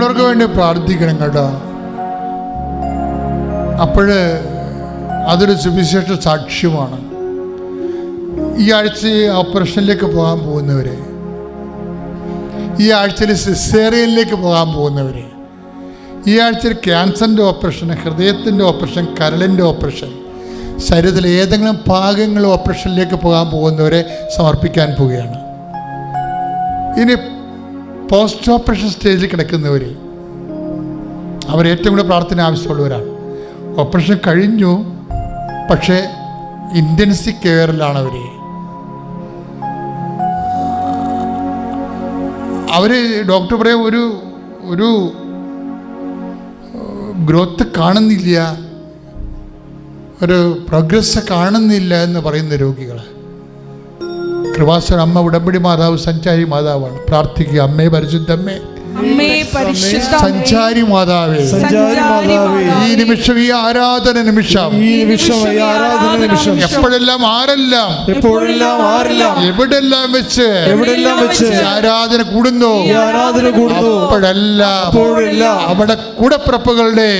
മറ്റുള്ളവർക്ക് വേണ്ടി പ്രാർത്ഥിക്കണം കേട്ടോ. അപ്പോഴ് അതൊരു സുവിശേഷ സാക്ഷ്യമാണ്. ഈ ആഴ്ച ഓപ്പറേഷനിലേക്ക് പോകാൻ പോകുന്നവരെ, ഈ ആഴ്ചയിൽ സിസേറിയനിലേക്ക് പോകാൻ പോകുന്നവരെ, ഈ ആഴ്ചയിൽ ക്യാൻസറിൻ്റെ ഓപ്പറേഷൻ, ഹൃദയത്തിൻ്റെ ഓപ്പറേഷൻ, കരളിൻ്റെ ഓപ്പറേഷൻ, ശരീരത്തിലെ ഏതെങ്കിലും ഭാഗങ്ങൾ ഓപ്പറേഷനിലേക്ക് പോകാൻ പോകുന്നവരെ സമർപ്പിക്കാൻ പോവുകയാണ്. ഇനി പോസ്റ്റ് ഓപ്പറേഷൻ സ്റ്റേജിൽ കിടക്കുന്നവർ, അവർ ഏറ്റവും കൂടുതൽ പ്രാർത്ഥന ആവശ്യമുള്ളവരാണ്. ഓപ്പറേഷൻ കഴിഞ്ഞു, പക്ഷേ ഇൻറ്റൻസീവ് കെയറിലാണ് അവർ. ഡോക്ടർ പറയും ഒരു ഗ്രോത്ത് കാണുന്നില്ല, ഒരു പ്രോഗ്രസ് കാണുന്നില്ല എന്ന് പറയുന്ന രോഗികൾ. കൃപാസന അമ്മ ഉടമ്പടി മാതാവ് സഞ്ചാരി മാതാവാണ്. പ്രാർത്ഥിക്കുക, അമ്മേ പരിശുദ്ധമ്മേ, സഞ്ചാരി മാതാവേ, ഈ നിമിഷം, ഈ ആരാധന നിമിഷം, എപ്പോഴെല്ലാം ആരെല്ലാം എവിടെല്ലാം വെച്ച് ആരാധന കൂടുന്നു, അപ്പോഴെല്ലാം അവിടെ കൂടപ്പിറപ്പുകളുടെ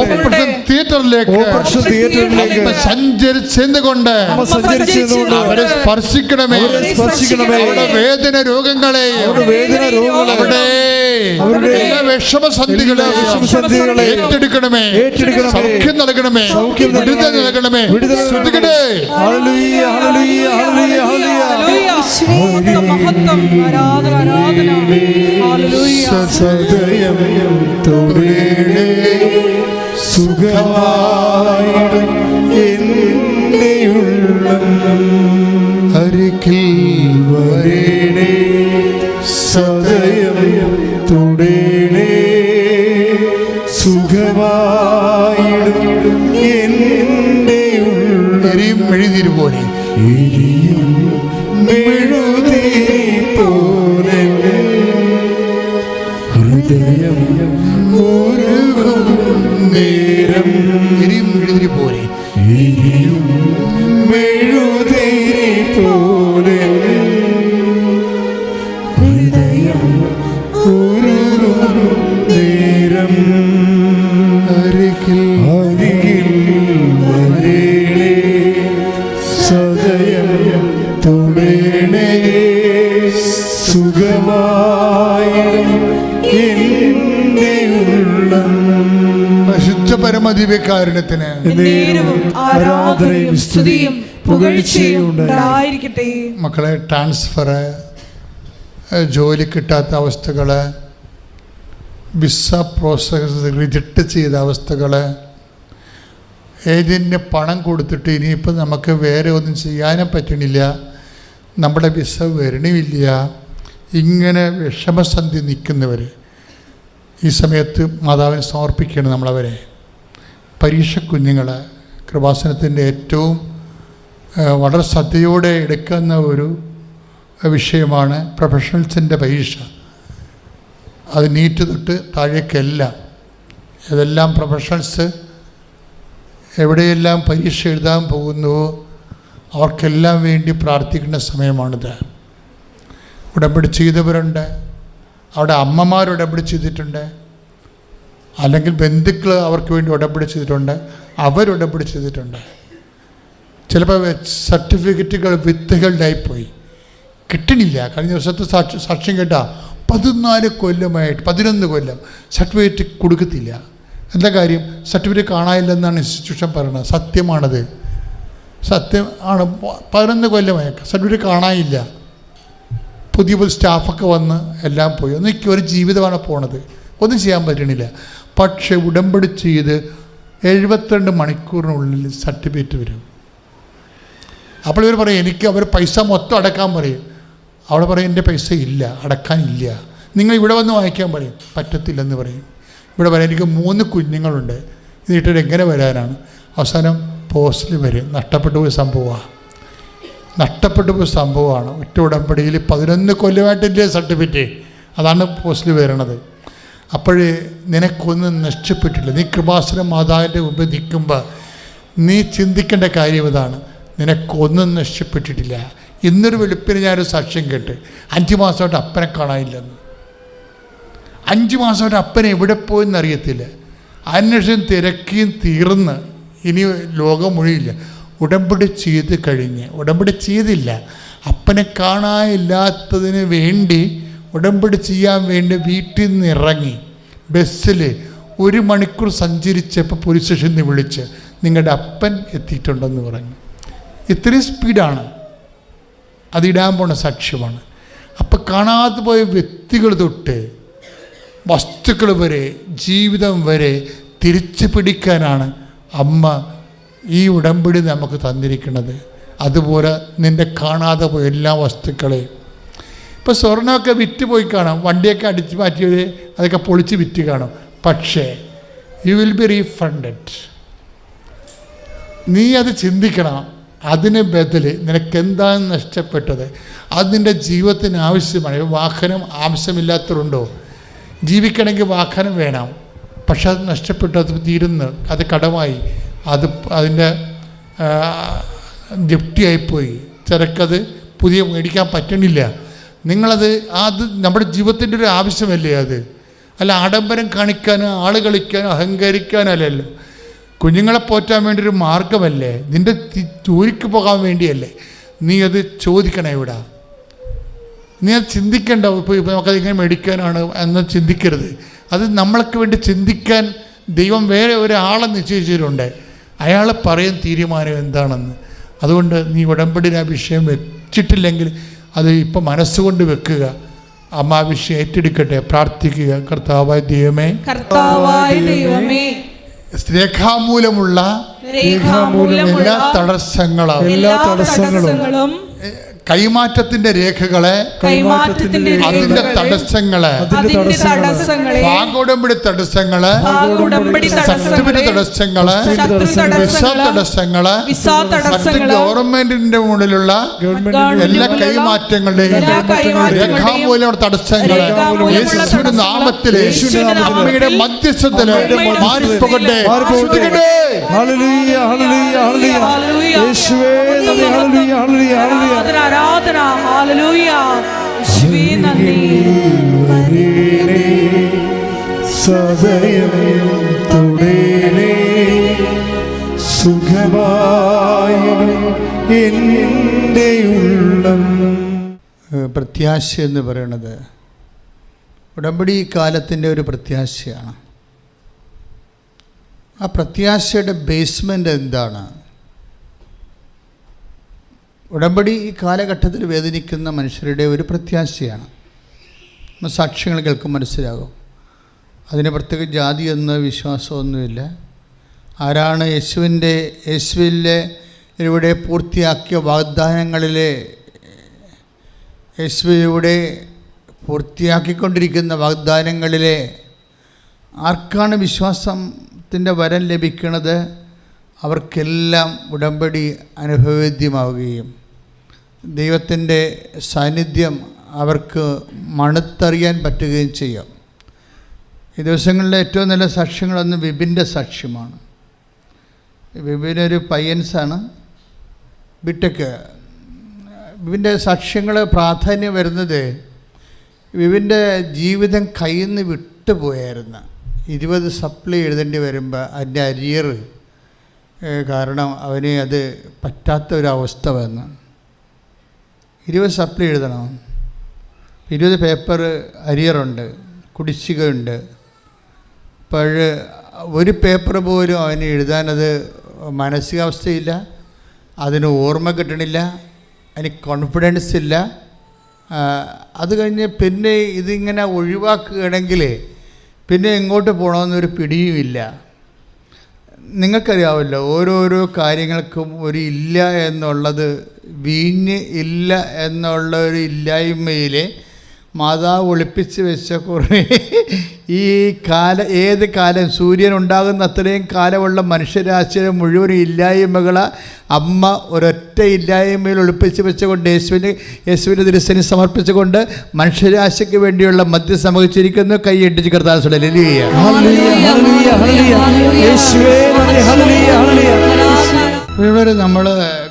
ഓപ്പറേഷൻ തിയേറ്ററിലേക്ക് സഞ്ചരിച്ചെന്നുകൊണ്ട് അവരെ സ്പർശിക്കണമേ. അവരുടെ വേദന രോഗങ്ങളെ, അവരുടെ വിഷമസന്ധികളെ ഏറ്റെടുക്കണമേ. സൗഖ്യം നൽകണമേ, വിടുതൽ നൽകണമേ. ശ്രദ്ധിക്കണേ. അരികിൽ വരേണേ, സദയം തുടേണേ, സുഖമായിടും എൻ്റെ ഉള്ളിൽ മെഴുതിരി പോലെ, മെഴുതിരി പോലെ ഹൃദയം ഉരുകും നേരം. മെഴുതിരി പോലെ, മെഴുതിരി പോലെ ഹൃദയം ഉരുകും നേരം. അരികിൽ വരേണേ, സദയം തുടേണേ, സുഖമായിടും എൻ്റെ ഉള്ളം. പരിശുദ്ധ പരമദിവ്യകാരുണ്യത്തിന് ആരാധനയും സ്തുതിയും പുകഴ്ചയും ഉണ്ടായിരിക്കട്ടെ. മക്കളെ, ട്രാൻസ്ഫർ, ജോലി കിട്ടാത്ത അവസ്ഥകൾ, വിസ പ്രോസസ് റിജക്റ്റ് ചെയ്ത അവസ്ഥകൾ, ഏജൻറ്റിന് പണം കൊടുത്തിട്ട് ഇനിയിപ്പോൾ നമുക്ക് വേറെ ഒന്നും ചെയ്യാനും പറ്റണില്ല, നമ്മുടെ വിസ വരണമില്ല, ഇങ്ങനെ വിഷമസന്ധി നിൽക്കുന്നവർ ഈ സമയത്ത് മാതാവിന് സമർപ്പിക്കുകയാണ് നമ്മളവരെ. പരീക്ഷ കുഞ്ഞുങ്ങൾ കൃപാസനത്തിൻ്റെ ഏറ്റവും വളരെ ശ്രദ്ധയോടെ എടുക്കുന്ന ഒരു വിഷയമാണ് പ്രൊഫഷണൽസിൻ്റെ പരീക്ഷ. അത് നീറ്റ് തൊട്ട് താഴേക്കെല്ലാം, ഇതെല്ലാം പ്രൊഫഷണൽസ് എവിടെയെല്ലാം പരീക്ഷ എഴുതാൻ പോകുന്നുവോ അവർക്കെല്ലാം വേണ്ടി പ്രാർത്ഥിക്കുന്ന സമയമാണിത്. ഉടമ്പടി ചെയ്തവരുണ്ട്, അവിടെ അമ്മമാർ ഉടമ്പടി ചെയ്തിട്ടുണ്ട്, അല്ലെങ്കിൽ ബന്ധുക്കൾ അവർക്ക് വേണ്ടി ഉടമ്പടി ചെയ്തിട്ടുണ്ട്, അവരുടമ്പടി ചെയ്തിട്ടുണ്ട്. ചിലപ്പോൾ സർട്ടിഫിക്കറ്റുകൾ വിത്തുകളുടെയായിപ്പോയി കിട്ടണില്ല. കഴിഞ്ഞ ദിവസത്തെ സാക്ഷ്യം കേട്ടാൽ 14 കൊല്ലമായിട്ട് 11 കൊല്ലം സർട്ടിഫിക്കറ്റ് കൊടുക്കത്തില്ല. എന്താ കാര്യം? സർട്ടിഫിക്കറ്റ് കാണാനില്ലെന്നാണ് ഇൻസ്റ്റിറ്റ്യൂഷൻ പറയുന്നത്. സത്യമാണത്, സത്യം ആണ്. 11 കൊല്ലമായി സർട്ടിഫിക്കറ്റ് കാണാനില്ല. പുതിയ സ്റ്റാഫൊക്കെ വന്ന് എല്ലാം പോയി. ഒരു ജീവിതമാണ് പോണത്, ഒന്നും ചെയ്യാൻ പറ്റണില്ല. പക്ഷെ ഉടമ്പടി ചെയ്ത് 72 മണിക്കൂറിനുള്ളിൽ സർട്ടിഫിക്കറ്റ് വരും. അപ്പോൾ ഇവർ പറയും എനിക്ക് അവർ പൈസ മൊത്തം അടക്കാൻ പറയും. അവിടെ പറയും എൻ്റെ പൈസ ഇല്ല, അടക്കാനില്ല, നിങ്ങൾ ഇവിടെ വന്ന് വാങ്ങിക്കാൻ പറയും. പറ്റത്തില്ലെന്ന് പറയും. ഇവിടെ പറയാം എനിക്ക് 3 കുഞ്ഞുങ്ങളുണ്ട്, ഇതിട്ടിട്ട് എങ്ങനെ വരാനാണ്? അവസാനം പോസ്റ്റിൽ വരും. നഷ്ടപ്പെട്ടു പോയ സംഭവമാണ്. ഒറ്റ ഉടമ്പടിയിൽ 11 കൊല്ലമായിട്ടില്ലേ സർട്ടിഫിക്കറ്റ്, അതാണ് പോസ്റ്റിൽ വരണത്. അപ്പോഴേ നിനക്കൊന്നും നഷ്ടപ്പെട്ടില്ല. നീ കൃപാസന മാതാവിൻ്റെ മുമ്പ് നിൽക്കുമ്പോൾ നീ ചിന്തിക്കേണ്ട കാര്യം ഇതാണ്, നിനക്കൊന്നും നഷ്ടപ്പെട്ടിട്ടില്ല. ഇന്നൊരു വെളുപ്പിന് ഞാനൊരു സാക്ഷ്യം കേട്ട് 5 മാസമായിട്ട് അപ്പനെ കാണാനില്ലെന്ന്. 5 മാസമായിട്ട് അപ്പൻ എവിടെ പോയെന്ന് അറിയത്തില്ല. അന്വേഷണം തിരക്കിയും തീർന്ന് ഇനി ലോകം മുഴുവില്ല. ഉടമ്പടി ചെയ്ത് കഴിഞ്ഞ്, ഉടമ്പടി ചെയ്തില്ല, അപ്പനെ കാണാനില്ലാത്തതിന് വേണ്ടി ഉടമ്പടി ചെയ്യാൻ വേണ്ടി വീട്ടിൽ നിന്ന് ഇറങ്ങി ബസ്സിൽ 1 മണിക്കൂർ സഞ്ചരിച്ചപ്പോൾ പോലീസ് സ്റ്റേഷനിൽ നിന്ന് വിളിച്ച് നിങ്ങളുടെ അപ്പൻ എത്തിയിട്ടുണ്ടെന്ന് പറഞ്ഞു. ഇത്രയും സ്പീഡാണ്. അതിടാൻ പോണ സാക്ഷ്യമാണ്. അപ്പം കാണാതെ പോയ വ്യക്തികൾ തൊട്ട് വസ്തുക്കൾ വരെ ജീവിതം വരെ തിരിച്ചു പിടിക്കാനാണ് അമ്മ ഈ ഉടമ്പടി നമുക്ക് തന്നിരിക്കുന്നത്. അതുപോലെ നിൻ്റെ കാണാതെ പോയ എല്ലാ വസ്തുക്കളെയും, ഇപ്പോൾ സ്വർണ്ണമൊക്കെ വിറ്റ് പോയി കാണാം, വണ്ടിയൊക്കെ അടിച്ച് മാറ്റിയത് അതൊക്കെ പൊളിച്ച് വിറ്റ് കാണും. പക്ഷേ യു വിൽ ബി റീഫണ്ടഡ്. നീ അത് ചിന്തിക്കണം. അതിന് ബദൽ നിനക്കെന്താണ് നഷ്ടപ്പെട്ടത്? അത് നിൻ്റെ ജീവിതത്തിന് ആവശ്യമാണ്. വാഹനം ആവശ്യമില്ലാത്തവരുണ്ടോ? ജീവിക്കണമെങ്കിൽ വാഹനം വേണം, പക്ഷെ അത് നഷ്ടപ്പെട്ടു, അത് തീരുന്നു, അത് കടമായി, അതിൻ്റെ ജപ്തിയായിപ്പോയി, ചിലക്കത് പുതിയ മേടിക്കാൻ പറ്റണില്ല. അത് നമ്മുടെ ജീവിതത്തിൻ്റെ ഒരു ആവശ്യമല്ലേ അത്? അല്ല ആഡംബരം കാണിക്കാനോ ആൾ കളിക്കാനോ അഹങ്കരിക്കാനോ അല്ലല്ലോ. കുഞ്ഞുങ്ങളെ പോറ്റാൻ വേണ്ടി ഒരു മാർഗമല്ലേ? നിൻ്റെ ജോലിക്ക് പോകാൻ വേണ്ടിയല്ലേ? നീ അത് ചോദിക്കണം. ഇവിടെ നീ അത് ചിന്തിക്കേണ്ട. ഇപ്പോൾ നമുക്കത് ഇങ്ങനെ മേടിക്കാനാണ് എന്ന് ചിന്തിക്കരുത്. അത് നമ്മൾക്ക് വേണ്ടി ചിന്തിക്കാൻ ദൈവം വേറെ ഒരാളെ നിശ്ചയിച്ചിട്ടുണ്ട്. അയാൾ പറയും തീരുമാനം എന്താണെന്ന്. അതുകൊണ്ട് നീ ഉടമ്പടിയിൽ ആ വിഷയം വെച്ചിട്ടില്ലെങ്കിൽ അത് ഇപ്പം മനസ്സുകൊണ്ട് വെക്കുക. അമ്മ ആ വിഷയം ഏറ്റെടുക്കട്ടെ. പ്രാർത്ഥിക്കുക. കർത്താവായ ദൈവമേ, രേഖാമൂലമുള്ള എല്ലാ തടസ്സങ്ങളും കൈമാറ്റത്തിന്റെ രേഖകളെ, അതിന്റെ തടസ്സങ്ങളെ, ഭാഗോടമ്പടി തടസ്സങ്ങളെ, സർട്ടിഫിക്കറ്റ് തടസ്സങ്ങളെ, വിസ തടസ്സങ്ങളെ, മറ്റ് ഗവൺമെന്റിന്റെ മുകളിലുള്ള എല്ലാ കൈമാറ്റങ്ങളുടെയും രേഖാമൂലമുള്ള തടസ്സങ്ങളെ യേശുവിന്റെ നാമത്തിലെ അമ്മയുടെ മധ്യസ്ഥത്തില് മാറിപ്പോകട്ടെ. ആരാധന. ഹല്ലേലൂയ. യേശുവേ നന്ദി. സദയം തുടേനേ സുഖമായ എൻ്റെ ഉള്ളം. പ്രത്യാശ എന്ന് പറയുന്നത് ഉടമ്പടി കാലത്തിൻ്റെ ഒരു പ്രത്യാശയാണ്. ആ പ്രത്യാശയുടെ ബേസ്മെൻ്റ് എന്താണ്? ഉടമ്പടി ഈ കാലഘട്ടത്തിൽ വേദനിക്കുന്ന മനുഷ്യരുടെ ഒരു പ്രത്യാശയാണ്. സാക്ഷ്യങ്ങൾ കേൾക്കും മനസ്സിലാകും. അതിന് പ്രത്യേക ജാതി എന്ന വിശ്വാസമൊന്നുമില്ല. ആരാണ് യേശുവിലൂടെ പൂർത്തിയാക്കിയ വാഗ്ദാനങ്ങളിലെ യേശുവിലൂടെ പൂർത്തിയാക്കിക്കൊണ്ടിരിക്കുന്ന വാഗ്ദാനങ്ങളിലെ ആർക്കാണ് വിശ്വാസത്തിൻ്റെ വരം ലഭിക്കുന്നത്? അവർക്കെല്ലാം ഉടമ്പടി അനുഭവേദ്യമാവുകയും ദൈവത്തിൻ്റെ സാന്നിധ്യം അവർക്ക് മണത്തറിയാൻ പറ്റുകയും ചെയ്യും. ഈ ദിവസങ്ങളിലെ ഏറ്റവും നല്ല സാക്ഷ്യങ്ങളൊന്ന് വിപിൻ്റെ സാക്ഷ്യമാണ്. വിപിനൊരു പയ്യൻസാണ്, ബിടെക്. വിപിൻ്റെ സാക്ഷ്യങ്ങൾ പ്രാധാന്യം വരുന്നത് വിപിൻ്റെ ജീവിതം കയ്യിൽ നിന്ന് വിട്ടുപോയായിരുന്നു. 20 സപ്ലി എഴുതേണ്ടി വരുമ്പോൾ അതിൻ്റെ അരിയർ കാരണം അവന് അത് പറ്റാത്ത ഒരവസ്ഥ വന്നു. 20 സപ്ലി എഴുതണം, 20 പേപ്പർ അരിയറുണ്ട്, കുടിശ്ശികയുണ്ട്. അപ്പോൾ ഒരു പേപ്പർ പോലും അവന് എഴുതാനത് മാനസികാവസ്ഥയില്ല, അതിന് ഓർമ്മ കിട്ടണില്ല, അതിന് കോൺഫിഡൻസ് ഇല്ല. അത് കഴിഞ്ഞ് പിന്നെ ഇതിങ്ങനെ ഒഴിവാക്കുകയാണെങ്കിൽ പിന്നെ എങ്ങോട്ട് പോകണമെന്നൊരു പിടിയുമില്ല. നിങ്ങൾക്കറിയാമല്ലോ, ഓരോരോ കാര്യങ്ങൾക്കും ഒരു ഇല്ല എന്നുള്ളത്, വീഞ്ഞ് ഇല്ല എന്നുള്ള ഒരു ഇല്ലായ്മയിൽ മാതാവ് ഒളിപ്പിച്ച് വെച്ച കുറേ ഈ ഏത് കാലം സൂര്യൻ ഉണ്ടാകുന്ന അത്രയും കാലമുള്ള മനുഷ്യരാശിയുടെ മുഴുവൻ ഇല്ലായ്മകളെ അമ്മ ഒരൊറ്റ ഇല്ലായ്മയിൽ ഒളിപ്പിച്ച് വെച്ചുകൊണ്ട് യേശുവിൻ്റെ തിരുസേന സമർപ്പിച്ചുകൊണ്ട് മനുഷ്യരാശിക്ക് വേണ്ടിയുള്ള മദ്യം സമർപ്പിച്ചിരിക്കുന്നു. കൈയിട്ടിച്ച് കർത്താവ് നമ്മൾ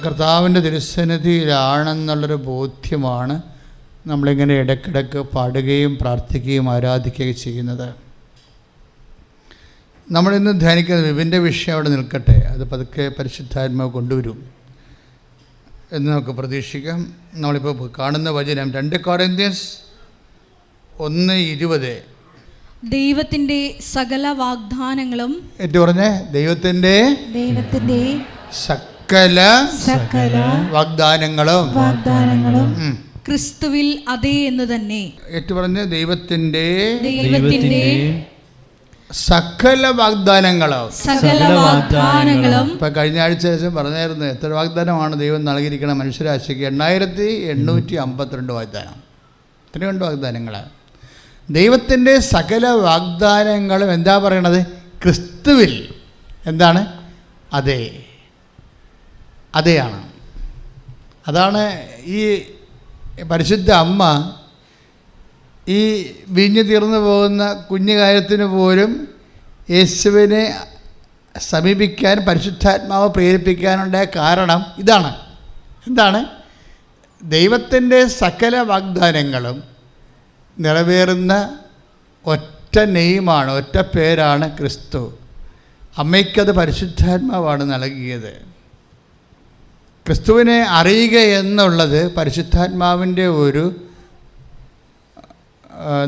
കർത്താവിൻ്റെ തിരുസന്നിധിയിലാണെന്നുള്ളൊരു ബോധ്യമാണ് നമ്മളിങ്ങനെ ഇടയ്ക്കിടയ്ക്ക് പാടുകയും പ്രാർത്ഥിക്കുകയും ആരാധിക്കുകയും ചെയ്യുന്നത്. നമ്മളിന്ന് ധ്യാനിക്കുന്ന വിവിൻ്റെ വിഷയം അവിടെ നിൽക്കട്ടെ, അത് പതുക്കെ പരിശുദ്ധാത്മാവ് കൊണ്ടുവരും എന്ന് നമുക്ക് പ്രതീക്ഷിക്കാം. നമ്മളിപ്പോൾ കാണുന്ന വചനം 2 കൊരിന്ത്യൻസ് 1:20. ദൈവത്തിന്റെ സകല വാഗ്ദാനങ്ങളും ഏറ്റു പറഞ്ഞേ, ദൈവത്തിൻ്റെ സകല വാഗ്ദാനങ്ങളും ക്രിസ്തുവിൽ അതേ എന്ന് തന്നെ. ഏറ്റു പറഞ്ഞ് ദൈവത്തിൻ്റെ സകല വാഗ്ദാനങ്ങളും. ഇപ്പൊ കഴിഞ്ഞ ആഴ്ച പറഞ്ഞായിരുന്നു എത്ര വാഗ്ദാനമാണ് ദൈവം നൽകിയിരിക്കണം മനുഷ്യരാശിക്ക്. 8852 വാഗ്ദാനം. ഇത്രയുണ്ട് വാഗ്ദാനങ്ങൾ. ദൈവത്തിൻ്റെ സകല വാഗ്ദാനങ്ങളും എന്താ പറയണത്? ക്രിസ്തുവിൽ. എന്താണ്? അതേ, അതെയാണ്. അതാണ് ഈ പരിശുദ്ധ അമ്മ ഈ വീഞ്ഞു തീർന്നു പോകുന്ന കുഞ്ഞു കാര്യത്തിന് പോലും യേശുവിനെ സമീപിക്കാൻ പരിശുദ്ധാത്മാവ് പ്രേരിപ്പിക്കാനുണ്ടായ കാരണം ഇതാണ്. എന്താണ്? ദൈവത്തിൻ്റെ സകല വാഗ്ദാനങ്ങളും നിറവേറുന്ന ഒറ്റ നെയ്മാണ്, ഒറ്റ പേരാണ് ക്രിസ്തു. അമ്മയ്ക്കത് പരിശുദ്ധാത്മാവാണ് നൽകിയത്. ക്രിസ്തുവിനെ അറിയുക എന്നുള്ളത് പരിശുദ്ധാത്മാവിൻ്റെ ഒരു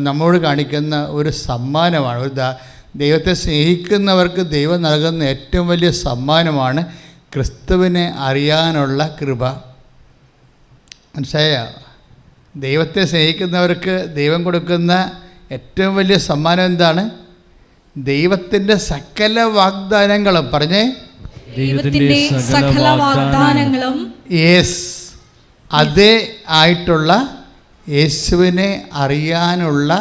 നമ്മോട് കാണിക്കുന്ന ഒരു സമ്മാനമാണ്. ഒരു ദൈവത്തെ സ്നേഹിക്കുന്നവർക്ക് ദൈവം നൽകുന്ന ഏറ്റവും വലിയ സമ്മാനമാണ് ക്രിസ്തുവിനെ അറിയാനുള്ള കൃപ. മനസ്സിലായോ? ദൈവത്തെ സ്നേഹിക്കുന്നവർക്ക് ദൈവം കൊടുക്കുന്ന ഏറ്റവും വലിയ സമ്മാനം എന്താണ്? ദൈവത്തിൻ്റെ സകല വാഗ്ദാനങ്ങളും. പറഞ്ഞേ, ദൈവത്തിന്റെ സകല വാഗ്ദാനങ്ങളും. യെസ്, അതേ ആയിട്ടുള്ള യേശുവിനെ അറിയാനുള്ള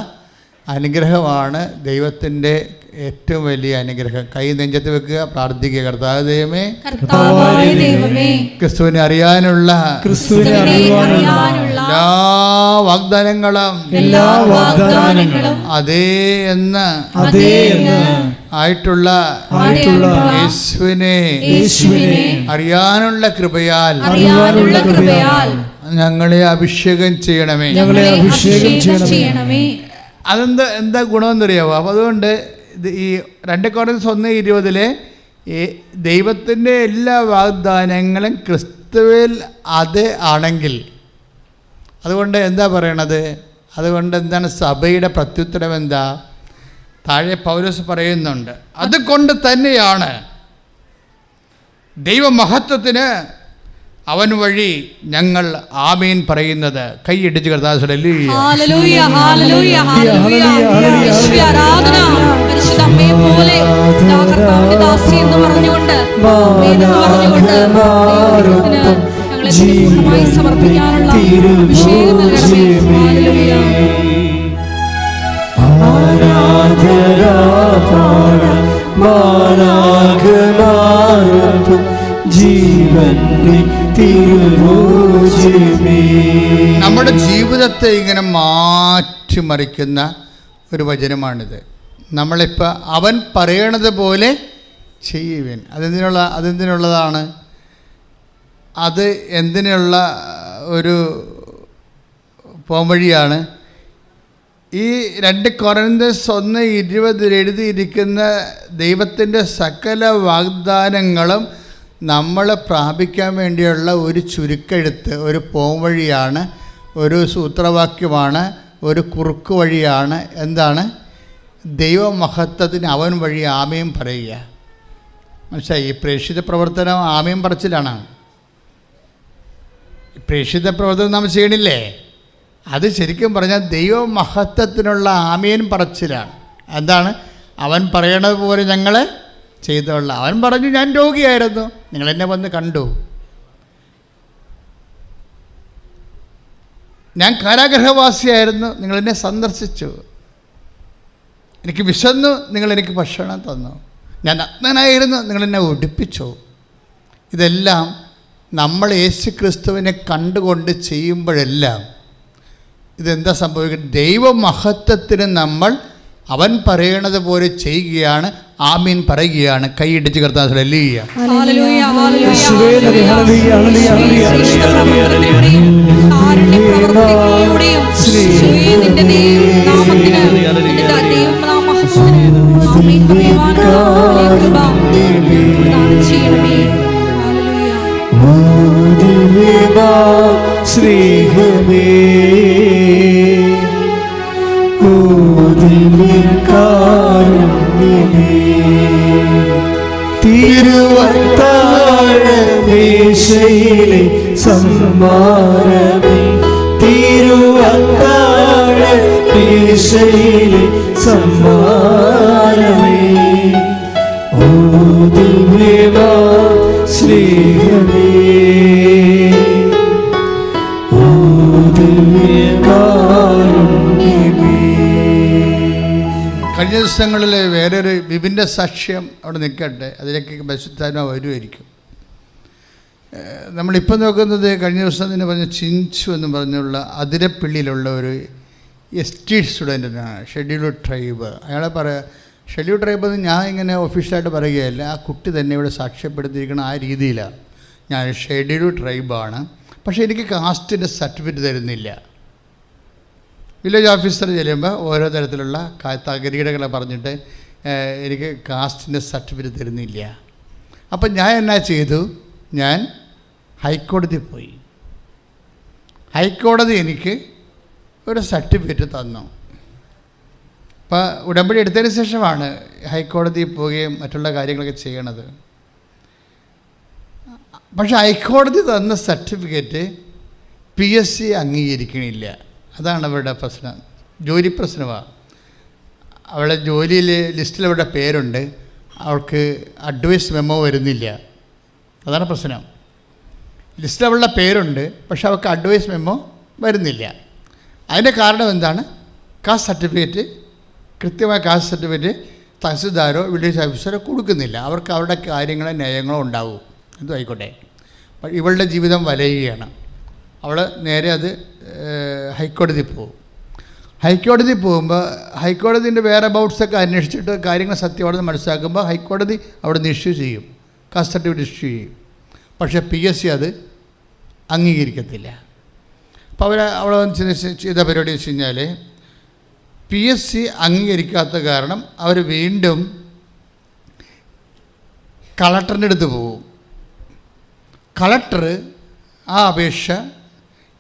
അനുഗ്രഹമാണ് ദൈവത്തിൻ്റെ ഏറ്റവും വലിയ അനുഗ്രഹം. കൈ നെഞ്ചത്ത് വെക്കുക, പ്രാർത്ഥിക്കുക. കർത്താവേ ദൈവമേ, ക്രിസ്തുവിനെ അറിയാനുള്ള എല്ലാ വാഗ്ദാനങ്ങളും അതേ എന്ന് ആയിട്ടുള്ള യേശുവിനെ അറിയാനുള്ള കൃപയാൽ ഞങ്ങളെ അഭിഷേകം ചെയ്യണമേ. എന്താ ഗുണമെന്നറിയാവോ? അപ്പോൾ അതുകൊണ്ട് ഈ 2 കൊരിന്ത്യൻസ് 1:20 ദൈവത്തിൻ്റെ എല്ലാ വാഗ്ദാനങ്ങളും ക്രിസ്തുവിൽ അത് ആണെങ്കിൽ, അതുകൊണ്ട് എന്താ പറയണത്? അതുകൊണ്ട് എന്താണ് സഭയുടെ പ്രത്യുത്തരം? എന്താ? താഴെ പൗലോസ് പറയുന്നുണ്ട്, അതുകൊണ്ട് തന്നെയാണ് ദൈവമഹത്വത്തിന് അവൻ വഴി ഞങ്ങൾ ആമീൻ പറയുന്നത്. കൈയിടിച്ച് കർത്താവേ നമ്മുടെ ജീവിതത്തെ ഇങ്ങനെ മാറ്റിമറിക്കുന്ന ഒരു വചനമാണിത്. നമ്മളിപ്പോൾ അവൻ പറയണത് പോലെ ചെയ്യുവൻ. അതെന്തിനുള്ളതാണ്? അത് എന്തിനുള്ള ഒരു പോംവഴിയാണ്? ഈ 2 കൊരിന്ത്യൻസ് 1:20 എഴുതിയിരിക്കുന്ന ദൈവത്തിൻ്റെ സകല വാഗ്ദാനങ്ങളും നമ്മൾ പ്രാപിക്കാൻ വേണ്ടിയുള്ള ഒരു ചുരുക്കെഴുത്ത്, ഒരു പോംവഴിയാണ്, ഒരു സൂത്രവാക്യമാണ്, ഒരു കുറുക്ക് വഴിയാണ്. എന്താണ്? ദൈവമഹത്വത്തിന് അവൻ വഴി ആമേൻ പറയുക. മനസ്സിലായി? ഈ പ്രേക്ഷിത പ്രവർത്തനം ആമേൻ പറച്ചിലാണ്. പ്രേക്ഷിത പ്രവർത്തനം നാം ചെയ്യണില്ലേ? അത് ശരിക്കും പറഞ്ഞാൽ ദൈവമഹത്വത്തിനുള്ള ആമേൻ പറച്ചിലാണ്. എന്താണ്? അവൻ പറയണത് പോലെ ഞങ്ങൾ ചെയ്തോളാം. അവൻ പറഞ്ഞു, ഞാൻ രോഗിയായിരുന്നു, നിങ്ങളെന്നെ വന്ന് കണ്ടു. ഞാൻ കാരാഗൃഹവാസിയായിരുന്നു, നിങ്ങളെന്നെ സന്ദർശിച്ചു. എനിക്ക് വിശന്നു, നിങ്ങളെനിക്ക് ഭക്ഷണം തന്നു. ഞാൻ നഗ്നനായിരുന്നു, നിങ്ങളെന്നെ ഉടുപ്പിച്ചു. ഇതെല്ലാം നമ്മൾ യേശു ക്രിസ്തുവിനെ കണ്ടുകൊണ്ട് ചെയ്യുമ്പോഴെല്ലാം ഇതെന്താ സംഭവിക്കുന്നത്? ദൈവമഹത്വത്തിന് നമ്മൾ അവൻ പറയണത് പോലെ ചെയ്യുകയാണ്, ആമീൻ പറയുകയാണ്. കൈയിടിച്ച് കർത്താവേ ഹല്ലേലൂയ. കാരുണ്യ പ്രവർത്തികളിലൂടെയും ഈശോയെ നിന്റെ നാമത്തിന് നിന്റെ ദൈവനാമഹത്വത്തിന് ആമേൻ പറയുവാനുള്ള കൃപ പ്രദാനം ചെയ്യണമേ. ഹല്ലേലൂയ. സ്നേഹമേ ഓ ദിവ്യകാരുണ്യമേ തിരുവത്താഴമേശയിലെ സമ്മാനമേ തിരുവത്താഴമേശയിലെ സമ്മാനമേ ഓ ദിവ്യമാ സ്നേഹമേ ഓ ദിവ്യകാരുണ്യമേ. കഴിഞ്ഞ ദിവസങ്ങളിൽ വേറൊരു വിപിൻ്റെ സാക്ഷ്യം അവിടെ നിൽക്കട്ടെ, അതിലേക്ക് പരിശുദ്ധാത്മാവ് വരുമായിരിക്കും. നമ്മളിപ്പോൾ നോക്കുന്നത് കഴിഞ്ഞ ദിവസം തന്നെ പറഞ്ഞ ചിഞ്ചു എന്ന് പറഞ്ഞുള്ള അതിരപ്പള്ളിയിലുള്ള ഒരു ST സ്റ്റുഡൻറ്റിനാണ്, ഷെഡ്യൂൾഡ് ട്രൈബ്. അയാളെ ഷെഡ്യൂൾഡ് ട്രൈബ് എന്ന് ഞാൻ ഇങ്ങനെ ഒഫീഷ്യലായിട്ട് പറയുകയല്ല, ആ കുട്ടി തന്നെ ഇവിടെ സാക്ഷ്യപ്പെടുത്തിയിരിക്കണം. ആ രീതിയിലാണ് ഞാൻ ഷെഡ്യൂൾഡ് ട്രൈബാണ്, പക്ഷേ എനിക്ക് കാസ്റ്റിൻ്റെ സർട്ടിഫിക്കറ്റ് തരുന്നില്ല. വില്ലേജ് ഓഫീസർ ചെല്ലുമ്പോൾ ഓരോ തരത്തിലുള്ള തകരീടകളെ പറഞ്ഞിട്ട് എനിക്ക് കാസ്റ്റിൻ്റെ സർട്ടിഫിക്കറ്റ് തരുന്നില്ല. അപ്പം ഞാൻ എന്നാ ചെയ്തു, ഞാൻ ഹൈക്കോടതി പോയി. ഹൈക്കോടതി എനിക്ക് ഒരു സർട്ടിഫിക്കറ്റ് തന്നു. അപ്പോൾ ഉടമ്പടി എടുത്തതിന് ശേഷമാണ് ഹൈക്കോടതിയിൽ പോവുകയും മറ്റുള്ള കാര്യങ്ങളൊക്കെ ചെയ്യണത്. പക്ഷേ ഹൈക്കോടതി തന്ന സർട്ടിഫിക്കറ്റ് PSC അംഗീകരിക്കണില്ല. അതാണ് അവരുടെ പ്രശ്നം, ജോലി പ്രശ്നമാണ്. അവളുടെ ജോലിയിൽ ലിസ്റ്റിൽ അവരുടെ പേരുണ്ട്, അവൾക്ക് അഡ്വൈസ് മെമ്മോ വരുന്നില്ല. അതാണ് പ്രശ്നം. ലിസ്റ്റിൽ അവളുടെ പേരുണ്ട്, പക്ഷെ അവൾക്ക് അഡ്വൈസ് മെമ്മോ വരുന്നില്ല. അതിൻ്റെ കാരണം എന്താണ്? കാസ്റ്റ് സർട്ടിഫിക്കറ്റ്, കൃത്യമായ കാസ്റ്റ് സർട്ടിഫിക്കറ്റ് തഹസിൽദാരോ വില്ലേജ് ഓഫീസറോ കൊടുക്കുന്നില്ല. അവർക്ക് അവരുടെ കാര്യങ്ങളോ നയങ്ങളോ ഉണ്ടാവും, എന്തും ആയിക്കോട്ടെ. ഇവളുടെ ജീവിതം വലയുകയാണ്. അവൾ നേരെ അത് ഹൈക്കോടതി പോകും. ഹൈക്കോടതി പോകുമ്പോൾ ഹൈക്കോടതിൻ്റെ വേറെ അബൌട്ട്സൊക്കെ അന്വേഷിച്ചിട്ട് കാര്യങ്ങൾ സത്യമാണെന്ന് മനസ്സിലാക്കുമ്പോൾ ഹൈക്കോടതി അവിടെ നിന്ന് ഇഷ്യൂ ചെയ്യും, കാസ്റ്റ് സർട്ടിഫിക്കറ്റ് ഇഷ്യൂ ചെയ്യും. പക്ഷേ PSC അത് അംഗീകരിക്കത്തില്ല. അപ്പോൾ അവിടെ ചെയ്ത പരിപാടി വെച്ച് കഴിഞ്ഞാൽ PSC അംഗീകരിക്കാത്ത കാരണം അവർ വീണ്ടും കളക്ടറിൻ്റെ അടുത്ത് പോകും. കളക്ടർ ആ അപേക്ഷ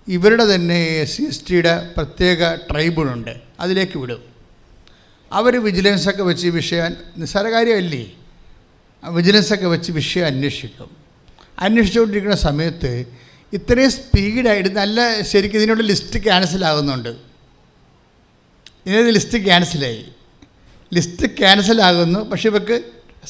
ഇവരുടെ തന്നെ SC/STയുടെ പ്രത്യേക ട്രൈബ്യൂണലുണ്ട്, അതിലേക്ക് വിടും. അവർ വിജിലൻസൊക്കെ വെച്ച് ഈ വിഷയം, നിസ്സാര കാര്യമല്ലേ, വിജിലൻസൊക്കെ വെച്ച് വിഷയം അന്വേഷിക്കും. അന്വേഷിച്ചുകൊണ്ടിരിക്കുന്ന സമയത്ത് ഇത്രയും സ്പീഡായിട്ട് നല്ല ശരിക്കും ഇതിനുള്ള ലിസ്റ്റ് ക്യാൻസലാകുന്നുണ്ട്. ഇതിനകത്ത് ലിസ്റ്റ് ക്യാൻസലാകുന്നു. പക്ഷേ ഇവർക്ക്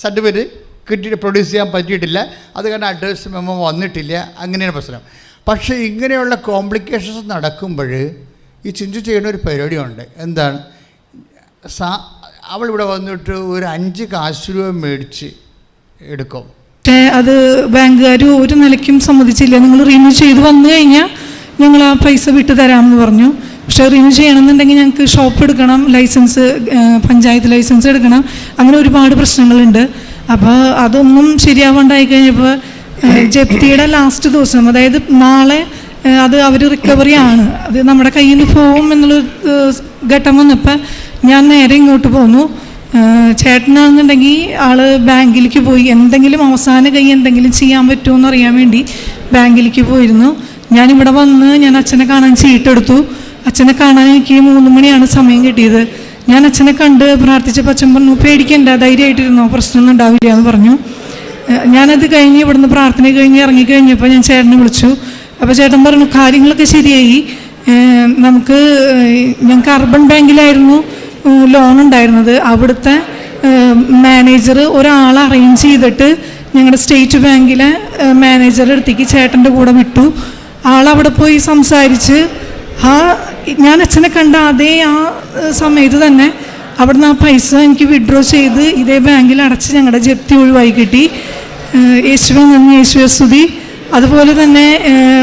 സർട്ടിഫിക്കറ്റ് കിട്ടിയിട്ട് പ്രൊഡ്യൂസ് ചെയ്യാൻ പറ്റിയിട്ടില്ല. അത് കാരണം അഡ്വൈസ് മെമ്മോ വന്നിട്ടില്ല. അങ്ങനെയാണ് പ്രശ്നം. പക്ഷേ ഇങ്ങനെയുള്ള കോംപ്ലിക്കേഷൻസ് നടക്കുമ്പോൾ ഈ ചിഞ്ചു ചെയ്യുന്ന ഒരു പരിപാടിയുണ്ട്. എന്താണ്? അവളിവിടെ വന്നിട്ട് ഒരു 5 കാശ് രൂപ മേടിച്ച് എടുക്കും. അത് ബാങ്കുകാർ ഒരു നിലയ്ക്കും സമ്മതിച്ചില്ല. നിങ്ങൾ റിന്യൂ ചെയ്ത് വന്നു കഴിഞ്ഞാൽ ഞങ്ങൾ ആ പൈസ വിട്ടു തരാമെന്ന് പറഞ്ഞു. പക്ഷേ റിന്യൂ ചെയ്യണമെന്നുണ്ടെങ്കിൽ ഞങ്ങൾക്ക് ഷോപ്പ് എടുക്കണം, ലൈസൻസ്, പഞ്ചായത്ത് ലൈസൻസ് എടുക്കണം, അങ്ങനെ ഒരുപാട് പ്രശ്നങ്ങളുണ്ട്. അപ്പോൾ അതൊന്നും ശരിയാവാണ്ടായി കഴിഞ്ഞപ്പോൾ ജപ്തിയുടെ ലാസ്റ്റ് ദിവസം, അതായത് നാളെ അത് അവർ റിക്കവറി ആണ്, അത് നമ്മുടെ കയ്യിൽ നിന്ന് പോകും എന്നുള്ളൊരു ഘട്ടം വന്നപ്പോൾ ഞാൻ നേരെ ഇങ്ങോട്ട് പോന്നു. ചേട്ടനാണെന്നുണ്ടെങ്കിൽ ആൾ ബാങ്കിലേക്ക് പോയി എന്തെങ്കിലും അവസാന കൈ എന്തെങ്കിലും ചെയ്യാൻ പറ്റുമോ എന്നറിയാൻ വേണ്ടി ബാങ്കിലേക്ക് പോയിരുന്നു. ഞാനിവിടെ വന്ന് ഞാൻ അച്ഛനെ കാണാൻ ചീട്ടെടുത്തു. അച്ഛനെ കാണാൻ എനിക്ക് 3 മണിയാണ് സമയം കിട്ടിയത്. ഞാൻ അച്ഛനെ കണ്ട് പ്രാർത്ഥിച്ചപ്പോൾ അച്ഛൻ പറഞ്ഞു, പേടിക്കണ്ട, ധൈര്യമായിട്ടിരുന്നോ, പ്രശ്നമൊന്നും ഉണ്ടാവില്ല എന്ന് പറഞ്ഞു. ഞാനത് കഴിഞ്ഞ് ഇവിടുന്ന് പ്രാർത്ഥന കഴിഞ്ഞ് ഇറങ്ങിക്കഴിഞ്ഞപ്പോൾ ഞാൻ ചേട്ടനെ വിളിച്ചു. അപ്പോൾ ചേട്ടൻ പറഞ്ഞു കാര്യങ്ങളൊക്കെ ശരിയായി, ഞങ്ങൾക്ക് അർബൻ ബാങ്കിലായിരുന്നു ലോൺ ഉണ്ടായിരുന്നത്. അവിടുത്തെ മാനേജർ ഒരാളെ അറേഞ്ച് ചെയ്തിട്ട് ഞങ്ങളുടെ സ്റ്റേറ്റ് ബാങ്കിലെ മാനേജറുടെ അടുത്തേക്ക് ചേട്ടൻ്റെ കൂടെ വിട്ടു. ആളവിടെ പോയി സംസാരിച്ച് ഞാൻ അച്ഛനെ കണ്ട അതേ ആ സമയത്ത് തന്നെ അവിടുന്ന് ആ പൈസ എനിക്ക് വിഡ്രോ ചെയ്ത് ഇതേ ബാങ്കിൽ അടച്ച് ഞങ്ങളുടെ ജപ്തി ഒഴിവായി കിട്ടി. യേശുവേ നന്ദി, യേശുവേ സ്തുതി. അതുപോലെ തന്നെ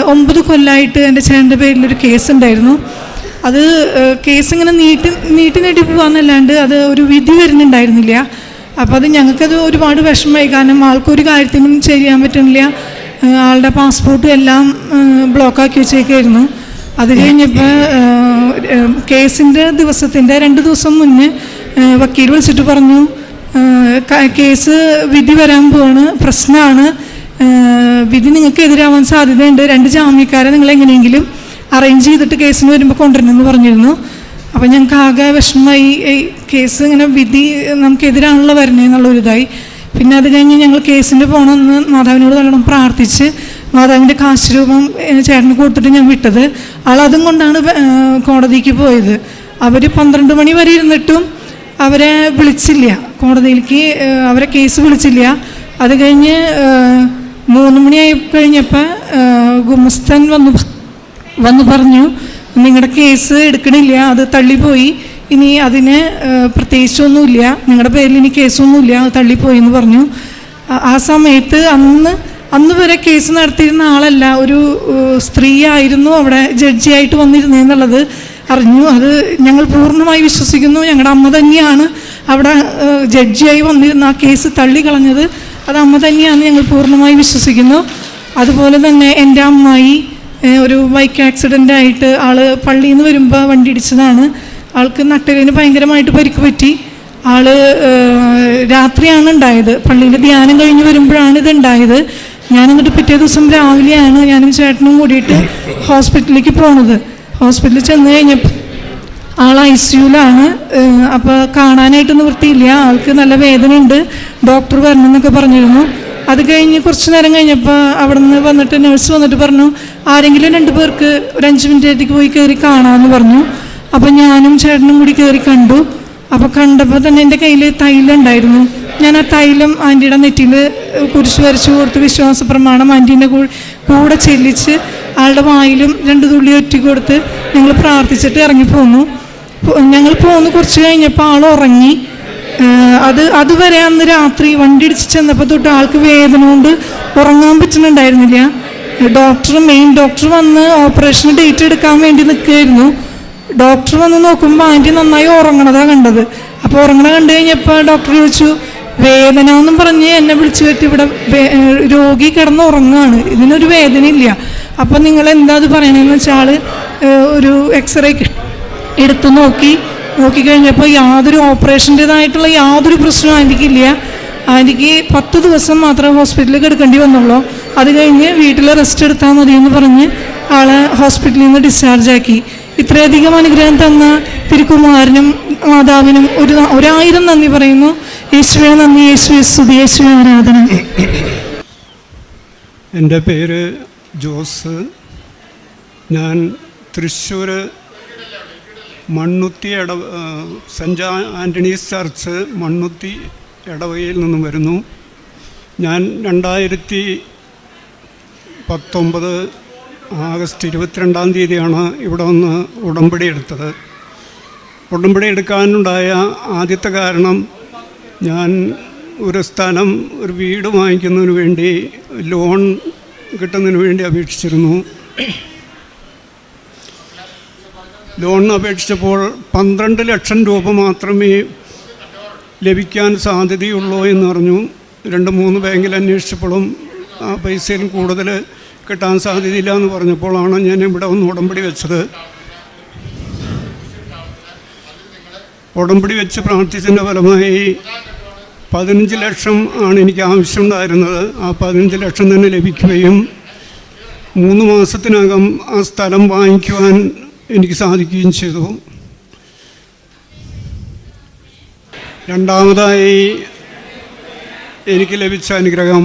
9 കൊല്ലമായിട്ട് എൻ്റെ ചേട്ടൻ്റെ പേരിലൊരു കേസ് ഉണ്ടായിരുന്നു. അത് കേസ് ഇങ്ങനെ നീട്ടി പോകാമെന്നല്ലാണ്ട് അത് ഒരു വിധി വരുന്നുണ്ടായിരുന്നില്ല. അപ്പോൾ അത് ഞങ്ങൾക്കത് ഒരുപാട് വിഷമമായി. കാരണം ആൾക്കൊരു കാര്യത്തിനും ചെയ്യാൻ പറ്റുന്നില്ല. ആളുടെ പാസ്പോർട്ടും എല്ലാം ബ്ലോക്കാക്കി വെച്ചേക്കായിരുന്നു. അത് കഴിഞ്ഞപ്പോൾ കേസിൻ്റെ ദിവസത്തിൻ്റെ 2 ദിവസം മുന്നേ വക്കീൽ വിളിച്ചിട്ട് പറഞ്ഞു, കേസ് വിധി വരാൻ പോവാണ്, പ്രശ്നമാണ്, വിധി നിങ്ങൾക്ക് എതിരാവാൻ സാധ്യതയുണ്ട്, 2 ജാമ്യക്കാരെ നിങ്ങൾ എങ്ങനെയെങ്കിലും അറേഞ്ച് ചെയ്തിട്ട് കേസിന് വരുമ്പോൾ കൊണ്ടുവരണമെന്ന് പറഞ്ഞിരുന്നു. അപ്പോൾ ഞങ്ങൾക്ക് ആകെ വിഷമമായി, കേസ് ഇങ്ങനെ വിധി നമുക്കെതിരാണല്ലോ വരണേന്നുള്ളൊരിതായി. പിന്നെ അത് കഴിഞ്ഞ് ഞങ്ങൾ കേസിന് പോകണമെന്ന് മാതാവിനോട് നല്ലോണം പ്രാർത്ഥിച്ച് മാതാവിൻ്റെ കാശ് രൂപം ചേട്ടന് കൊടുത്തിട്ട് ഞാൻ വിട്ടത്. ആളതും കൊണ്ടാണ് കോടതിക്ക് പോയത്. അവർ 12 മണി വരെ ഇരുന്നിട്ടും അവരെ വിളിച്ചില്ല, കോടതിയിലേക്ക് അവരെ കേസ് വിളിച്ചില്ല. അത് കഴിഞ്ഞ് 3 മണിയായി കഴിഞ്ഞപ്പോൾ ഗുമസ്തൻ വന്ന് പറഞ്ഞു, നിങ്ങളുടെ കേസ് എടുക്കണില്ല, അത് തള്ളിപ്പോയി, ഇനി അതിന് പ്രത്യേകിച്ചൊന്നുമില്ല, നിങ്ങളുടെ പേരിൽ ഇനി കേസൊന്നുമില്ല, അത് തള്ളിപ്പോയി എന്ന് പറഞ്ഞു. ആ സമയത്ത് അന്ന് വരെ കേസ് നടത്തിയിരുന്ന ആളല്ല, ഒരു സ്ത്രീ ആയിരുന്നു അവിടെ ജഡ്ജിയായിട്ട് വന്നിരുന്നതെന്നുള്ളത് അറിഞ്ഞു. അത് ഞങ്ങൾ പൂർണ്ണമായി വിശ്വസിക്കുന്നു. ഞങ്ങളുടെ അമ്മ തന്നെയാണ് അവിടെ ജഡ്ജിയായി വന്നിരുന്ന ആ കേസ് തള്ളിക്കളഞ്ഞത്. അത് അമ്മ തന്നെയാണ് ഞങ്ങൾ പൂർണ്ണമായി വിശ്വസിക്കുന്നു. അതുപോലെ തന്നെ എൻ്റെ അമ്മായി ഒരു ബൈക്ക് ആക്സിഡൻ്റ് ആയിട്ട് ആൾ പള്ളിയിൽ നിന്ന് വരുമ്പോൾ വണ്ടി ഇടിച്ചതാണ്. ആൾക്ക് നട്ടലിന് ഭയങ്കരമായിട്ട് പരിക്ക് പറ്റി. ആൾ രാത്രിയാണ് ഉണ്ടായത്, പള്ളിയിൽ ധ്യാനം കഴിഞ്ഞ് വരുമ്പോഴാണ് ഇതുണ്ടായത്. ഞാനെന്നിട്ട് പിറ്റേ ദിവസം രാവിലെയാണ് ഞാനും ചേട്ടനും കൂടിയിട്ട് ഹോസ്പിറ്റലിലേക്ക് പോണത്. ഹോസ്പിറ്റലിൽ ചെന്ന് കഴിഞ്ഞപ്പോൾ ആൾ ICUലാണ്. അപ്പോൾ കാണാനായിട്ട് നിവൃത്തിയില്ല, ആൾക്ക് നല്ല വേദനയുണ്ട്, ഡോക്ടർ വരണമെന്നൊക്കെ പറഞ്ഞിരുന്നു. അത് കഴിഞ്ഞ് കുറച്ച് നേരം കഴിഞ്ഞപ്പോൾ അവിടെ നിന്ന് വന്നിട്ട് നഴ്സ് വന്നിട്ട് പറഞ്ഞു, ആരെങ്കിലും 2 പേർക്ക് ഒരു 5 മിനിറ്റേക്ക് പോയി കയറി കാണാമെന്ന് പറഞ്ഞു. അപ്പോൾ ഞാനും ചേട്ടനും കൂടി കയറി കണ്ടു. അപ്പോൾ കണ്ടപ്പോൾ തന്നെ എൻ്റെ കയ്യിൽ തൈലം ഉണ്ടായിരുന്നു. ഞാൻ ആ തൈലം ആൻറ്റിയുടെ നെറ്റിയിൽ കുരിശ് വരച്ച് കൊടുത്ത് വിശ്വാസ പ്രമാണം ആൻറ്റീൻ്റെ കൂടെ ചെല്ലിച്ച് ആളുടെ വായിലും 2 തുള്ളി ഒറ്റി കൊടുത്ത് ഞങ്ങൾ പ്രാർത്ഥിച്ചിട്ട് ഇറങ്ങിപ്പോന്നു. ഞങ്ങൾ പോന്ന് കുറച്ച് കഴിഞ്ഞപ്പോൾ ആൾ ഉറങ്ങി. അതുവരെ അന്ന് രാത്രി വണ്ടി ഇടിച്ച് ചെന്നപ്പോൾ തൊട്ട് ആൾക്ക് വേദന കൊണ്ട് ഉറങ്ങാൻ പറ്റുന്നുണ്ടായിരുന്നില്ല. മെയിൻ ഡോക്ടർ വന്ന് ഓപ്പറേഷൻ ഡേറ്റ് എടുക്കാൻ വേണ്ടി നിൽക്കുകയായിരുന്നു. ഡോക്ടർ വന്ന് നോക്കുമ്പോൾ ആൻറ്റി നന്നായി ഉറങ്ങണതാണ് കണ്ടത്. അപ്പോൾ ഉറങ്ങണ കണ്ടു കഴിഞ്ഞപ്പോൾ ഡോക്ടർ ചോദിച്ചു, വേദന എന്നും പറഞ്ഞ് എന്നെ വിളിച്ചു വരുത്തി, ഇവിടെ രോഗി കിടന്ന് ഉറങ്ങുകയാണ്, ഇതിനൊരു വേദനയില്ല. അപ്പം നിങ്ങൾ എന്താ അത് പറയണമെന്ന് വെച്ചാൽ ഒരു എക്സ്റേ എടുത്ത് നോക്കിക്കഴിഞ്ഞപ്പോൾ യാതൊരു ഓപ്പറേഷൻ്റേതായിട്ടുള്ള യാതൊരു പ്രശ്നവും ആൻറ്റിക്കില്ല. ആൻറ്റിക്ക് 10 ദിവസം മാത്രമേ ഹോസ്പിറ്റലിൽ കിടക്കേണ്ടി വന്നുള്ളൂ. അത് കഴിഞ്ഞ് വീട്ടിൽ റെസ്റ്റ് എടുത്താൽ മതിയെന്ന് പറഞ്ഞ് ആളെ ഹോസ്പിറ്റലിൽ നിന്ന് ഡിസ്ചാർജ് ആക്കി. ഇത്രയധികം അനുഗ്രഹം തന്ന തിരുക്കുമാരനും മാതാവിനും 1000 നന്ദി പറയുന്നു. യേശുവേ നന്ദി, യേശുവേ സ്തുതി, യേശുവേ ആരാധന. എൻ്റെ പേര് ജോസ്. ഞാൻ Thrissur Mannuthy cent Antony's church Mannuthy ഇടവകയിൽ നിന്നും വരുന്നു. ഞാൻ 2019 ആഗസ്റ്റ് 22-ാം തീയതിയാണ് ഇവിടെ വന്ന് ഉടമ്പടി എടുത്തത്. ഉടമ്പടി എടുക്കാനുണ്ടായ ആദ്യത്തെ കാരണം, ഞാൻ ഒരു സ്ഥലം, ഒരു വീട് വാങ്ങിക്കുന്നതിന് വേണ്ടി ലോൺ കിട്ടുന്നതിന് വേണ്ടി അപേക്ഷിച്ചിരുന്നു. ലോണിന് അപേക്ഷിച്ചപ്പോൾ 12 ലക്ഷം രൂപ മാത്രമേ ലഭിക്കാൻ സാധ്യതയുള്ളൂ എന്ന് പറഞ്ഞു. 2-3 ബാങ്കിൽ അന്വേഷിച്ചപ്പോഴും ആ പൈസയിലും കൂടുതൽ കിട്ടാൻ സാധ്യതയില്ല എന്ന് പറഞ്ഞപ്പോഴാണ് ഞാൻ ഇവിടെ ഒന്ന് ഉടമ്പടി വെച്ചത്. ഉടമ്പടി വെച്ച് പ്രാർത്ഥിച്ചതിൻ്റെ ഫലമായി 15 ലക്ഷം ആണ് എനിക്ക് ആവശ്യമുണ്ടായിരുന്നത്. ആ 15 ലക്ഷം തന്നെ ലഭിക്കുകയും 3 മാസത്തിനകം ആ സ്ഥലം വാങ്ങിക്കുവാൻ എനിക്ക് സാധിക്കുകയും ചെയ്തു. രണ്ടാമതായി എനിക്ക് ലഭിച്ച അനുഗ്രഹം,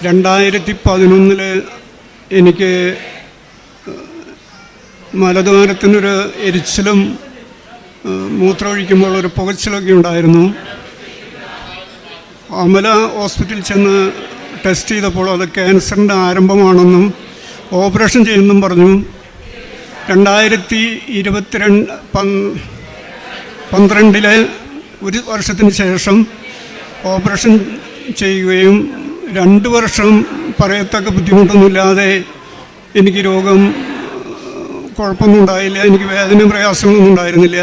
2011 എനിക്ക് മലദ്വാരത്തിനൊരു എരിച്ചിലും മൂത്രമൊഴിക്കുമ്പോൾ ഒരു പുകച്ചിലൊക്കെ ഉണ്ടായിരുന്നു. അമല ഹോസ്പിറ്റലിൽ ചെന്ന് ടെസ്റ്റ് ചെയ്തപ്പോൾ അത് ക്യാൻസറിൻ്റെ ആരംഭമാണെന്നും ഓപ്പറേഷൻ ചെയ്യുമെന്നും പറഞ്ഞു. 2012 1 വർഷത്തിന് ശേഷം ഓപ്പറേഷൻ ചെയ്യുകയും 2 വർഷം പറയത്തക്ക ബുദ്ധിമുട്ടൊന്നുമില്ലാതെ എനിക്ക് രോഗം കുഴപ്പമൊന്നും ഉണ്ടായില്ല. എനിക്ക് വേദനയും പ്രയാസങ്ങളൊന്നും ഉണ്ടായിരുന്നില്ല.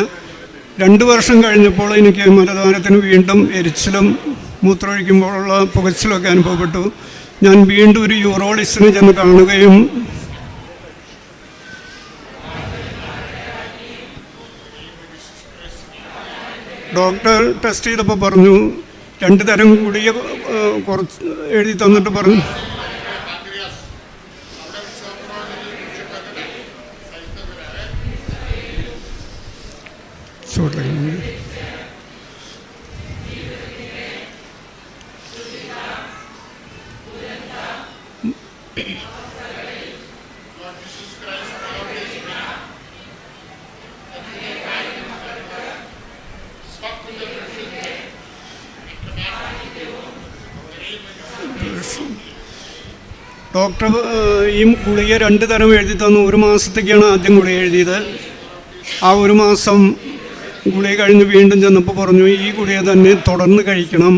2 വർഷം കഴിഞ്ഞപ്പോൾ എനിക്ക് മലദ്വാരത്തിന് വീണ്ടും എരിച്ചിലും മൂത്രമൊഴിക്കുമ്പോഴുള്ള പുകച്ചിലൊക്കെ അനുഭവപ്പെട്ടു. ഞാൻ വീണ്ടും ഒരു യൂറോളജിസ്റ്റിനെ ചെന്ന് കാണുകയും ഡോക്ടർ ടെസ്റ്റ് ചെയ്തപ്പോൾ പറഞ്ഞു 2 തരം ഗുളിക കുറച്ച് എഴുതി തന്നിട്ട് പറഞ്ഞു ഡോക്ടർ ഈ ഗുളിക 2 തരം എഴുതി തന്നു. 1 മാസത്തേക്കാണ് ആദ്യം ഗുളിക എഴുതിയത്. ആ 1 മാസം ഗുളിക കഴിഞ്ഞ് വീണ്ടും ചെന്നപ്പോൾ പറഞ്ഞു ഈ ഗുളിക തന്നെ തുടർന്ന് കഴിക്കണം,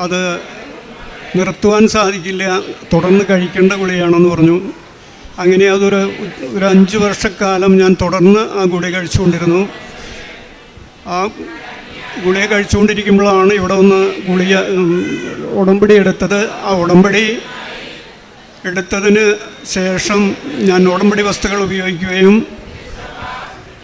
അത് നിർത്തുവാൻ സാധിക്കില്ല, തുടർന്ന് കഴിക്കേണ്ട ഗുളികയാണെന്ന് പറഞ്ഞു. അങ്ങനെ അതൊരു 5 വർഷക്കാലം ഞാൻ തുടർന്ന് ആ ഗുളിക കഴിച്ചുകൊണ്ടിരുന്നു. ആ ഗുളിക കഴിച്ചുകൊണ്ടിരിക്കുമ്പോഴാണ് ഇവിടെ ഒന്ന് ഗുളിക ഉടമ്പടി എടുത്തത്. ആ ഉടമ്പടി എടുത്തതിന് ശേഷം ഞാൻ ഉടമ്പടി വസ്തുക്കൾ ഉപയോഗിക്കുകയും